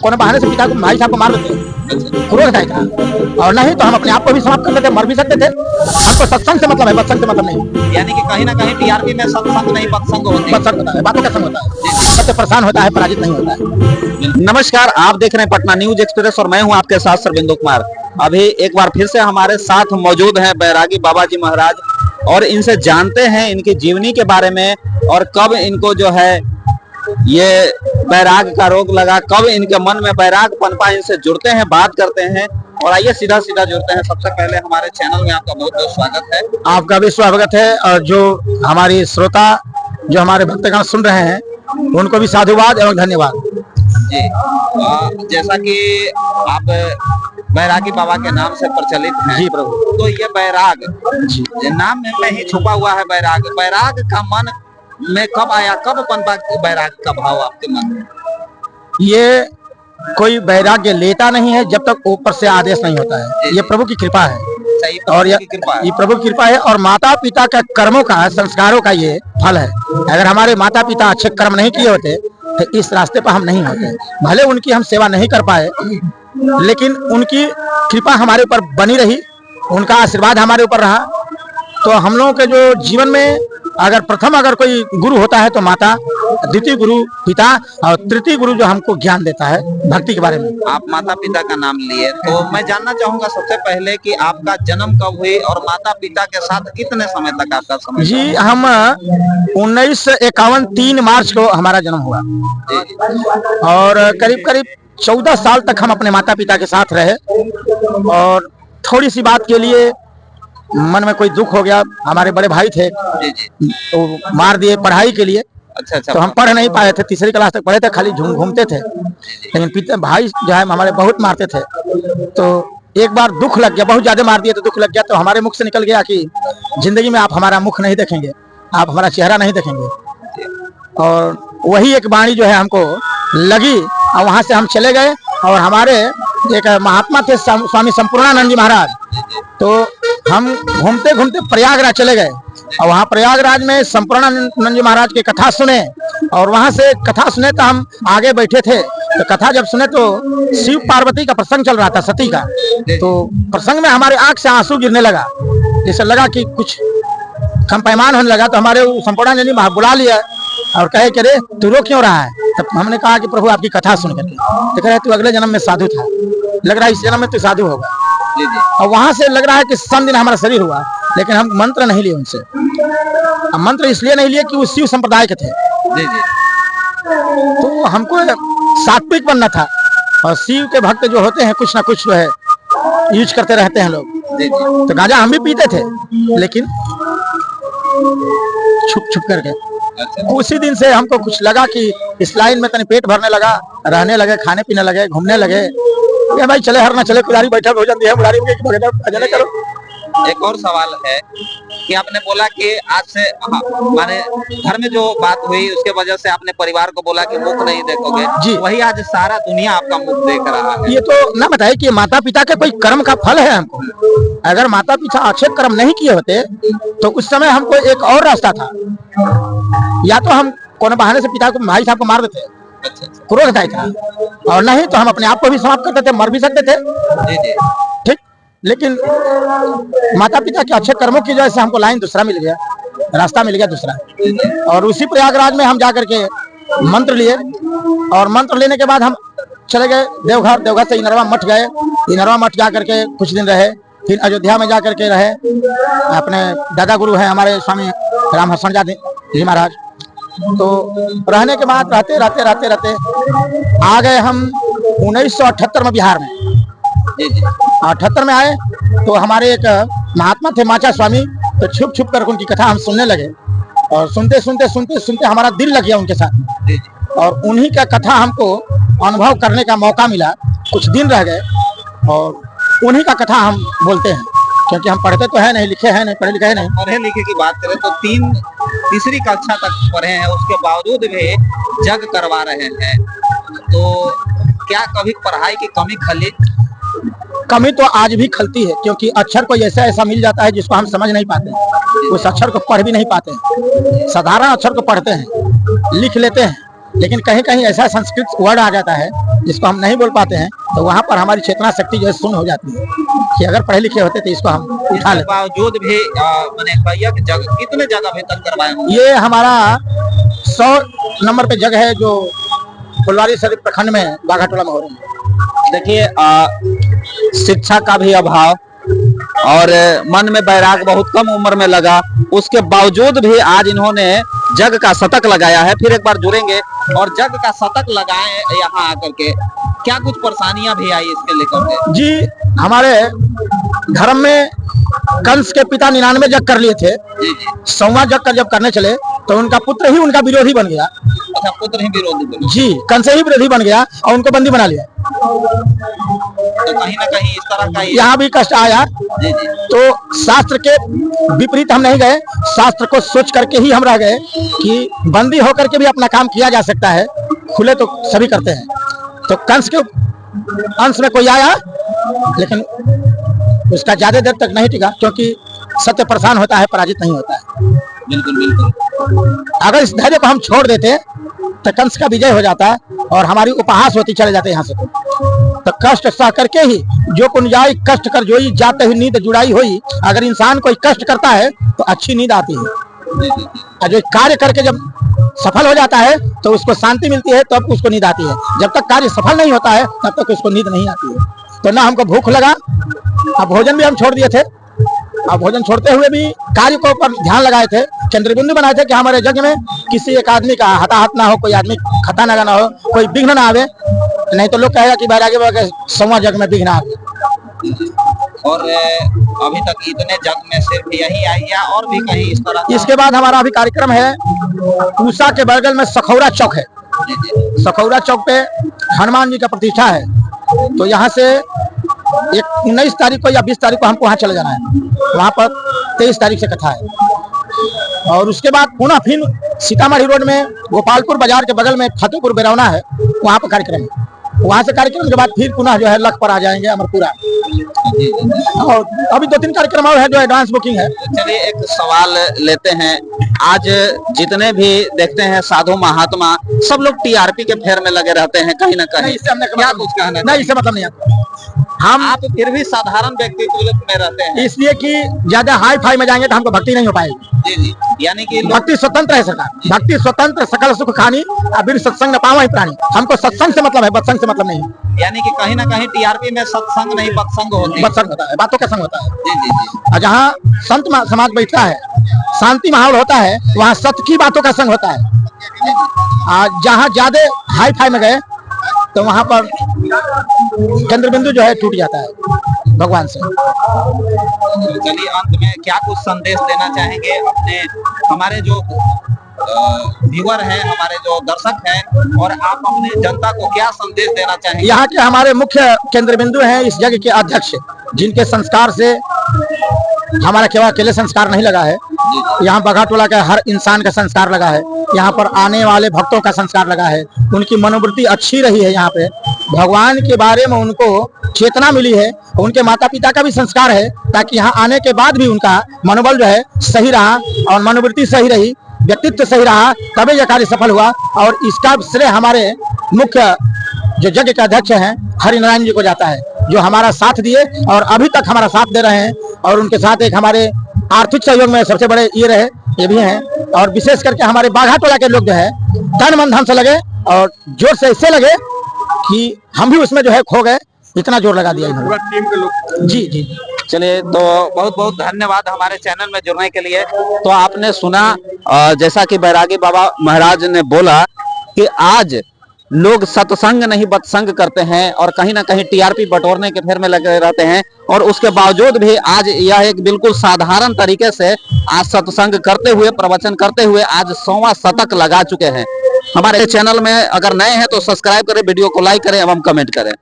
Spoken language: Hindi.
कोने बहाने से पिता को भाई साहब को मार देते, क्रोध था इतना, और नहीं तो हम अपने आप को भी समाप्त कर देते, मर भी सकते थे। हमको सत्संग से मतलब है, बत्संग से मतलब नहीं। यानी कि कहीं ना कहीं टीआरपी में सत्संग नहीं बत्संग होती है। बत्संग होता है, बातों का संग होता है, सत्य परेशान होता है, पराजित नहीं होता है। नमस्कार, आप देख रहे हैं पटना न्यूज एक्सप्रेस और मैं हूं आपके साथ सरबिंदु कुमार। अभी एक बार फिर से हमारे साथ मौजूद हैं बैरागी बाबा जी महाराज, और इनसे जानते हैं इनकी जीवनी के बारे में और कब इनको जो है ये बैराग का रोग लगा, कब इनके मन में बैराग पनपा। इनसे जुड़ते हैं, बात करते हैं और आइए सीधा सीधा जुड़ते हैं। सबसे पहले हमारे चैनल में आपका बहुत बहुत स्वागत है। आपका भी स्वागत है, और जो हमारी श्रोता जो हमारे भक्तगण सुन रहे हैं उनको भी साधुवाद एवं धन्यवाद जी। जैसा कि आप बैरागी बाबा के नाम से प्रचलित हैं जी प्रभु, तो ये बैराग जी नाम में ही छुपा हुआ है। बैराग बैराग का मन में कब आया, कब पनपा बैराग का भाव आपके मन में? ये कोई वैराग्य लेता नहीं है जब तक ऊपर से आदेश नहीं होता है। ये प्रभु की कृपा है, सही, और ये कृपा प्रभु की कृपा है, और माता पिता का कर्मों का, संस्कारों का ये फल है। अगर हमारे माता पिता अच्छे कर्म नहीं किए होते तो इस रास्ते पर हम नहीं होते। भले उनकी हम सेवा नहीं कर पाए, लेकिन उनकी कृपा हमारे ऊपर बनी रही, उनका आशीर्वाद हमारे ऊपर रहा। तो हम लोगों के जो जीवन में अगर प्रथम अगर कोई गुरु होता है तो माता, द्वितीय गुरु पिता, और तृतीय गुरु जो हमको ज्ञान देता है भक्ति के बारे में। आप माता पिता का नाम लिए, तो मैं जानना चाहूंगा सबसे पहले कि आपका जन्म कब हुई और माता पिता के साथ कितने समय तक आपका समय? जी, हम 1951 3 मार्च को हमारा जन्म हुआ, और करीब करीब 14 साल तक हम अपने माता पिता के साथ रहे। और थोड़ी सी बात के लिए मन में कोई दुख हो गया, हमारे बड़े भाई थे तो मार दिए पढ़ाई के लिए। अच्छा। तो हम पढ़ नहीं पाए थे, तीसरी क्लास तक पढ़े थे, खाली घूमते थे। लेकिन पिता भाई जो है हमारे बहुत मारते थे, तो एक बार दुख लग गया, बहुत ज्यादा मार दिए तो दुख लग गया। तो हमारे मुख से निकल गया कि जिंदगी में आप हमारा मुख नहीं देखेंगे, आप हमारा चेहरा नहीं देखेंगे। और वही एक वाणी जो है हमको लगी, और वहां से हम चले गए। और हमारे एक महात्मा थे स्वामी संपूर्णानंद जी महाराज, तो हम घूमते घूमते प्रयागराज चले गए, और वहाँ प्रयागराज में संपूर्णानंद जी महाराज की कथा सुने। और वहां से कथा सुने तो हम आगे बैठे थे, तो कथा जब सुने तो शिव पार्वती का प्रसंग चल रहा था, सती का। तो प्रसंग में हमारे आंख से आंसू गिरने लगा, जैसे लगा कि कुछ कम पैमान होने लगा। तो हमारे संपूर्णानंद जी महाराज बुला लिया और कहे कि अरे तू रो क्यों रहा है? तब हमने कहा कि प्रभु आपकी कथा सुन करके। तो कह रहे तू अगले जन्म में साधु था, लग रहा है इस जन्म में तू साधु होगा। और वहां से लग रहा है कि दिन हमारा शरीर हुआ, लेकिन हम मंत्र नहीं लिए उनसे। हम मंत्र इसलिए नहीं लिए कि वो शिव संप्रदाय के थे, तो हमको सात्विक बनना था। और शिव के भक्त जो होते हैं कुछ ना कुछ जो है यूज करते रहते हैं लोग। तो गांजा हम भी पीते थे, लेकिन छुप छुप करके। उसी दिन से हमको कुछ लगा कि इस लाइन में तनी पेट भरने लगा, रहने लगे, खाने पीने लगे, घूमने लगे। ये भाई चले हर ना चले, कुदारी बैठा हो जाती है, कुदारी में भजन करो। एक और सवाल है कि आपने बोला कि आज से माने घर में जो बात हुई उसके वजह से आपने परिवार को बोला कि मुख नहीं देखोगे जी, वही आज सारा दुनिया आपका मुख देख रहा है। ये तो ना बताए कि माता पिता के कोई कर्म का फल है हमको। अगर माता पिता अच्छे कर्म नहीं किए होते तो उस समय हमको एक और रास्ता था, या तो हम कोने बहाने से पिता को भाई साहब को मार देते, क्रोध था इतना, और नहीं तो हम अपने आप को भी समाप्त कर देते, मर भी सकते थे। ठीक, लेकिन माता पिता के अच्छे कर्मों की वजह से हमको लाइन दूसरा मिल गया, रास्ता मिल गया दूसरा। और उसी प्रयागराज में हम जाकर के मंत्र लिए, और मंत्र लेने के बाद हम चले गए देवघर। देवघर से इनरवा मठ गए, इनरवा मठ जा करके कुछ दिन रहे। फिर अयोध्या में जा करके रहे, अपने दादा गुरु हैं हमारे स्वामी राम हसन जी महाराज। तो रहने के बाद रहते रहते रहते रहते आ गए हम 1978 में बिहार में। 78 में आए तो हमारे एक महात्मा थे माचा स्वामी, तो छुप छुप कर उनकी कथा हम सुनने लगे, और सुनते सुनते सुनते सुनते हमारा दिल लग गया उनके साथ, और उन्हीं का कथा हमको अनुभव करने का मौका मिला। कुछ दिन रह गए और उन्हीं का कथा हम बोलते हैं, क्योंकि हम पढ़ते तो है नहीं, लिखे हैं नहीं, पढ़े लिखे है नहीं। पढ़े लिखे की बात करें तो तीसरी कक्षा तक पढ़े हैं, उसके बावजूद भी जग करवा रहे हैं। तो क्या कभी पढ़ाई की कमी खली? कमी तो आज भी खलती है, क्योंकि अक्षर कोई ऐसा ऐसा मिल जाता है जिसको हम समझ नहीं पाते, उस अक्षर को पढ़ भी नहीं पाते। साधारण अक्षर को पढ़ते हैं, लिख लेते हैं, लेकिन कहीं कहीं ऐसा संस्कृत वर्ड आ जाता है जिसको हम नहीं बोल पाते हैं, तो वहाँ पर हमारी चेतना शक्ति जो है शून्य हो जाती है कि अगर पढ़े लिखे होते तो इसको हम उठा लेते। बावजूद भी मैंने भैया की जगह कितने जगह भी तक करवाए होंगे? ये हमारा 100 नंबर पे जगह है जो फुलवारी शरीफ प्रखंड में बाघाटोला में हो रही है। देखिए शिक्षा का भी अभाव और मन में बैराग बहुत कम उम्र में लगा, उसके बावजूद भी आज इन्होंने जग का शतक लगाया है। फिर एक बार जुड़ेंगे और जग का शतक लगाए यहाँ आकर के, क्या कुछ परेशानियां भी आई इसके लेकर के? जी, हमारे धर्म में कंस के पिता 99 जग कर लिए थे। 100वां जग कर जब करने चले तो उनका पुत्र ही उनका विरोधी बन गया। अच्छा, पुत्र ही विरोधी बन? जी, कंस ही विरोधी बन गया और उनको बंदी बना लिया। तो कहीं ना कहीं इस तरह का यहाँ भी कष्ट आया। जी जी। तो शास्त्र के विपरीत हम नहीं गए, शास्त्र को सोच करके ही हम रह गए कि बंदी होकर के भी अपना काम किया जा सकता है, खुले तो सभी करते हैं। तो कंस के अंश में कोई आया लेकिन उसका ज्यादा देर तक नहीं टिका, क्योंकि सत्य परेशान होता है, पराजित नहीं होता है। बिल्कुल बिल्कुल। अगर इस धैर्य को हम छोड़ देते तो कंस का विजय हो जाता और हमारी उपहास होती चले जाते यहाँ से। तो कष्ट सह करके ही जो कुन जाई कष्ट कर जोई, जाते हुई नींद जुड़ाई होई। अगर इंसान कोई कष्ट करता है तो अच्छी नींद आती है, और जो कार्य करके जब सफल हो जाता है तो उसको शांति मिलती है, तब उसको नींद आती है। जब तक कार्य सफल नहीं होता है तब तक उसको नींद नहीं आती है। तो ना हमको भूख लगा, अब भोजन भी हम छोड़ दिए थे। अब भोजन छोड़ते हुए भी कार्य को ऊपर ध्यान लगाए थे, केंद्र बिंदु बनाए थे कि हमारे यज्ञ में किसी एक आदमी का हताहत ना हो, कोई आदमी खता ना हो, कोई विघ्न ना आवे, नहीं तो लोग कहेगा कि बैरागी बाबा के 100वां यज्ञ में विघ्न आ गया। और अभी तक इतने जग में सिर्फ यही आई है और भी कहीं इस तरह? इसके बाद हमारा अभी कार्यक्रम है पूसा के बगल में सखौरा चौक है। सखौरा चौक पे हनुमान जी का प्रतिष्ठा है, तो यहाँ से 19 तारीख को या 20 तारीख को हमको वहाँ चले जाना है। वहाँ पर 23 तारीख से कथा है। और उसके बाद पुनः फिर सीतामढ़ी रोड में गोपालपुर बाजार के बगल में फतेहपुर बेरौना है, वहाँ पर कार्यक्रम है। वहाँ से कार्यक्रम के बाद फिर पुनः जो है लख पर आ जाएंगे अमरपुरा। और अभी 2-3 कार्यक्रम और है जो एडवांस बुकिंग है। चलिए एक सवाल लेते हैं। आज जितने भी देखते हैं साधु महात्मा सब लोग टीआरपी के फेर में लगे रहते हैं कहीं ना कहीं, इससे हमने क्या कुछ कहना? नहीं, इससे मतलब नहीं आता। हम आप फिर भी साधारण व्यक्तित्व में रहते हैं, इसलिए कि ज्यादा हाई फाई में जाएंगे तो हमको भक्ति नहीं हो पाएगी। जी जी। यानी कि भक्ति स्वतंत्र है सरकार, भक्ति स्वतंत्र, सकल सुख खानी, अबिर सत्संग न पावा ही प्राणी। हमको सत्संग से मतलब है, बत्संग से मतलब नहीं। यानी कि कहीं ना कहीं टीआरपी में सत्संग नहीं बत्संग होती, बत्संग होता है, बातों का संग होता है। जी जी जी। और जहाँ संत समाज बैठता है, शांति माहौल होता है, वहाँ सत्य की बातों का संग होता है। जहाँ ज्यादा हाई फाई में गए तो वहाँ पर केंद्र बिंदु जो है टूट जाता है भगवान से। चलिए अंत में क्या कुछ संदेश देना चाहेंगे अपने, हमारे जो व्यूअर हैं, हमारे जो दर्शक हैं, और आप अपने जनता को क्या संदेश देना चाहेंगे? यहाँ के हमारे मुख्य केंद्र बिंदु हैं इस यज्ञ के अध्यक्ष, जिनके संस्कार से हमारा केवल अकेले संस्कार नहीं लगा है, यहाँ बाघाटोला का हर इंसान का संस्कार लगा है, यहाँ पर आने वाले भक्तों का संस्कार लगा है। उनकी मनोवृत्ति अच्छी रही है, यहाँ पे भगवान के बारे में उनको चेतना मिली है, उनके माता पिता का भी संस्कार है, ताकि यहाँ आने के बाद भी उनका मनोबल जो है सही रहा और मनोवृत्ति सही रही, व्यक्तित्व सही रहा, तभी यह कार्य सफल हुआ। और इसका श्रेय हमारे मुख्य जो यज्ञ के अध्यक्ष हैं हरिनारायण जी को जाता है, जो हमारा साथ दिए और अभी तक हमारा साथ दे रहे हैं। और उनके साथ एक हमारे आर्थिक सहयोग में सबसे बड़े ये भी हैं। और विशेष करके हमारे बाघाटोला के लोग जो है तन मन धन से लगे और जोर से इससे लगे कि हम भी उसमें जो है खो गए, इतना जोर लगा दिया इन्होंने, टीम के लोग। जी जी। चलिए तो बहुत बहुत धन्यवाद हमारे चैनल में जुड़ने के लिए। तो आपने सुना जैसा कि बैरागी बाबा महाराज ने बोला कि आज लोग सत्संग नहीं बत्संग करते हैं और कहीं ना कहीं टीआरपी बटोरने के फेर में लगे रहते हैं, और उसके बावजूद भी आज यह एक बिल्कुल साधारण तरीके से आज सत्संग करते हुए, प्रवचन करते हुए आज 100वां शतक लगा चुके हैं। हमारे चैनल में अगर नए हैं तो सब्सक्राइब करें, वीडियो को लाइक करें एवं कमेंट करें।